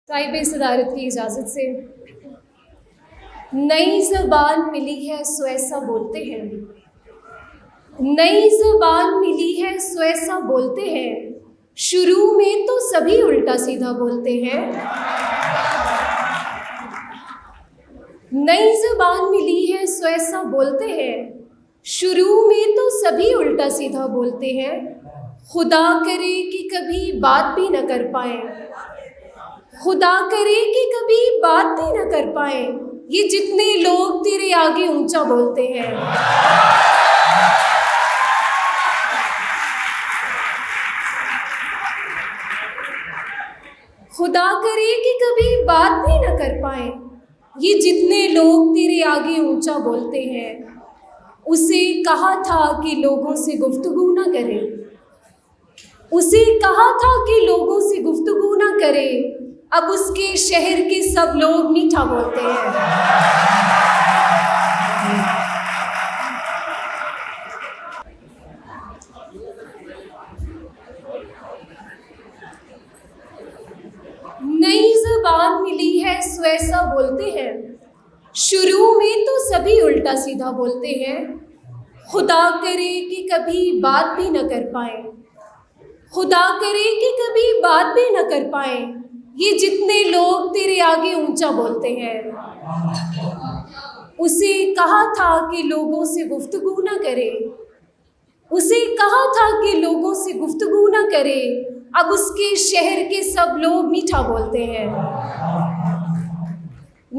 ताइबे सदारत की इजाज़त से नई ज़बान मिली है सो ऐसा बोलते हैं, नई ज़बान मिली है सो ऐसा बोलते हैं। शुरू में तो सभी उल्टा सीधा बोलते हैं। नई ज़बान मिली है सो ऐसा बोलते हैं, शुरू में तो सभी उल्टा सीधा बोलते हैं। खुदा करे कि कभी बात भी न कर पाए, खुदा करे कि कभी बात भी न कर पाए, ये जितने लोग तेरे आगे ऊंचा बोलते हैं। खुदा करे कि कभी बात भी न कर पाए, ये जितने लोग तेरे आगे ऊंचा बोलते हैं। उसे कहा था कि लोगों से गुफ्तगू ना करे, उसे कहा था कि लोगों से गुफ्तगू ना करे, अब उसके शहर के सब लोग मीठा बोलते हैं। नई ज़बान मिली है सो ऐसा बोलते हैं, शुरू में तो सभी उल्टा सीधा बोलते हैं। खुदा करे कि कभी बात भी न कर पाए, खुदा करे कि कभी बात भी न कर पाए, ये जितने लोग तेरे आगे ऊंचा बोलते हैं। उसे कहा था कि लोगों से गुफ्तगू ना करे, उसे कहा था कि लोगों से गुफ्तगू ना करे, अब उसके शहर के सब लोग मीठा बोलते हैं।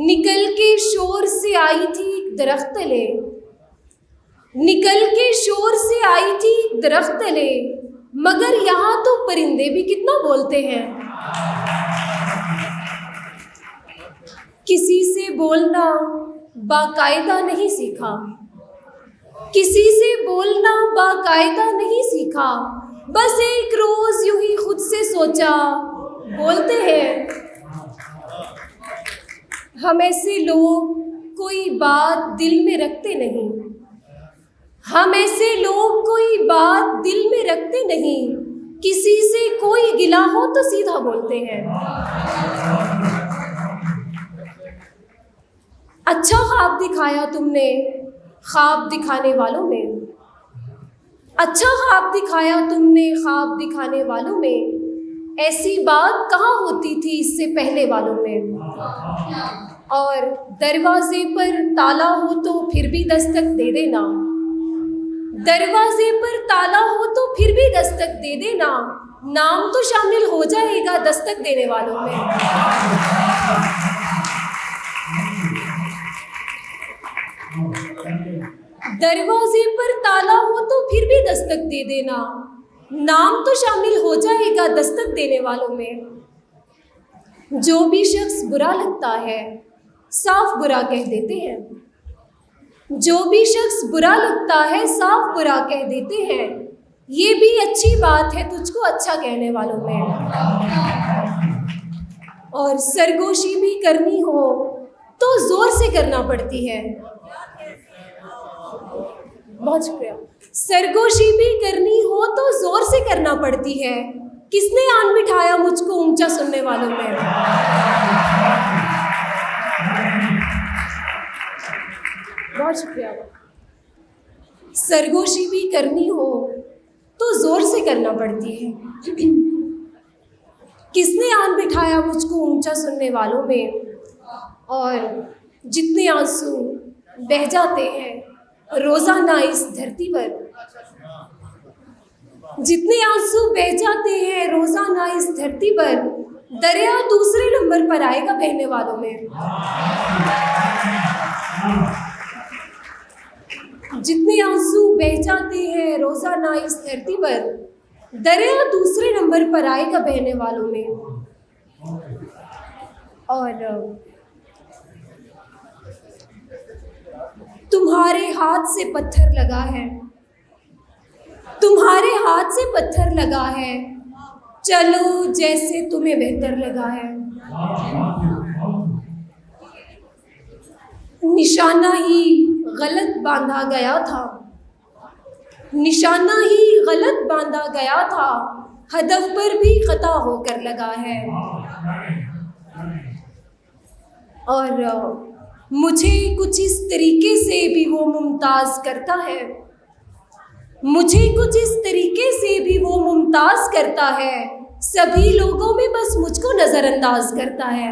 निकल के शोर से आई थी एक दरख्त तले, निकल के शोर से आई थी एक दरख्त तले, मगर यहाँ तो परिंदे भी कितना बोलते हैं। किसी से बोलना बाकायदा नहीं सीखा, किसी से बोलना बाकायदा नहीं सीखा, बस एक रोज यूं ही खुद से सोचा बोलते हैं। हम ऐसे लोग कोई बात दिल में रखते नहीं, हम ऐसे लोग कोई बात दिल में रखते नहीं, किसी से कोई गिला हो तो सीधा बोलते हैं। अच्छा ख्वाब दिखाया तुमने ख्वाब दिखाने वालों में, अच्छा ख्वाब दिखाया तुमने ख्वाब दिखाने वालों में, ऐसी बात कहाँ होती थी इससे पहले वालों में। और दरवाजे पर ताला हो तो फिर भी दस्तक दे देना, दरवाजे पर ताला हो तो फिर भी दस्तक दे देना, नाम तो शामिल हो जाएगा दस्तक देने वालों में। दरवाजे पर ताला हो तो फिर भी दस्तक दे देना, नाम तो शामिल हो जाएगा दस्तक देने वालों में। जो भी शख्स बुरा लगता है साफ बुरा कह देते हैं, जो भी शख्स बुरा लगता है साफ बुरा कह देते हैं, ये भी अच्छी बात है तुझको अच्छा कहने वालों में। और सरगोशी भी करनी हो तो जोर से करना पड़ती है, बहुत शुक्रिया। सरगोशी भी करनी हो तो जोर से करना पड़ती है, किसने आन बिठाया मुझको ऊंचा सुनने वालों में। बहुत शुक्रिया। सरगोशी भी करनी हो तो जोर से करना पड़ती है, किसने आन बिठाया मुझको ऊंचा सुनने वालों में। और जितने आंसू बह जाते हैं रोजाना इस धरती पर, जितने आंसू बह जाते हैं रोजाना इस धरती पर, दरिया दूसरे नंबर पर आएगा बहने वालों में। जितने आंसू बह जाते हैं रोजाना इस धरती पर, दरिया दूसरे नंबर पर आएगा बहने वालों में। और तुम्हारे हाथ से पत्थर लगा है, तुम्हारे हाथ से पत्थर लगा है, चलो जैसे तुम्हें बेहतर लगा है। निशाना ही गलत बांधा गया था, निशाना ही गलत बांधा गया था, हदफ पर भी खता होकर लगा है। और मुझे कुछ इस तरीके से भी वो मुमताज़ करता है, मुझे कुछ इस तरीके से भी वो मुमताज़ करता है, सभी लोगों में बस मुझको नज़रअंदाज करता है।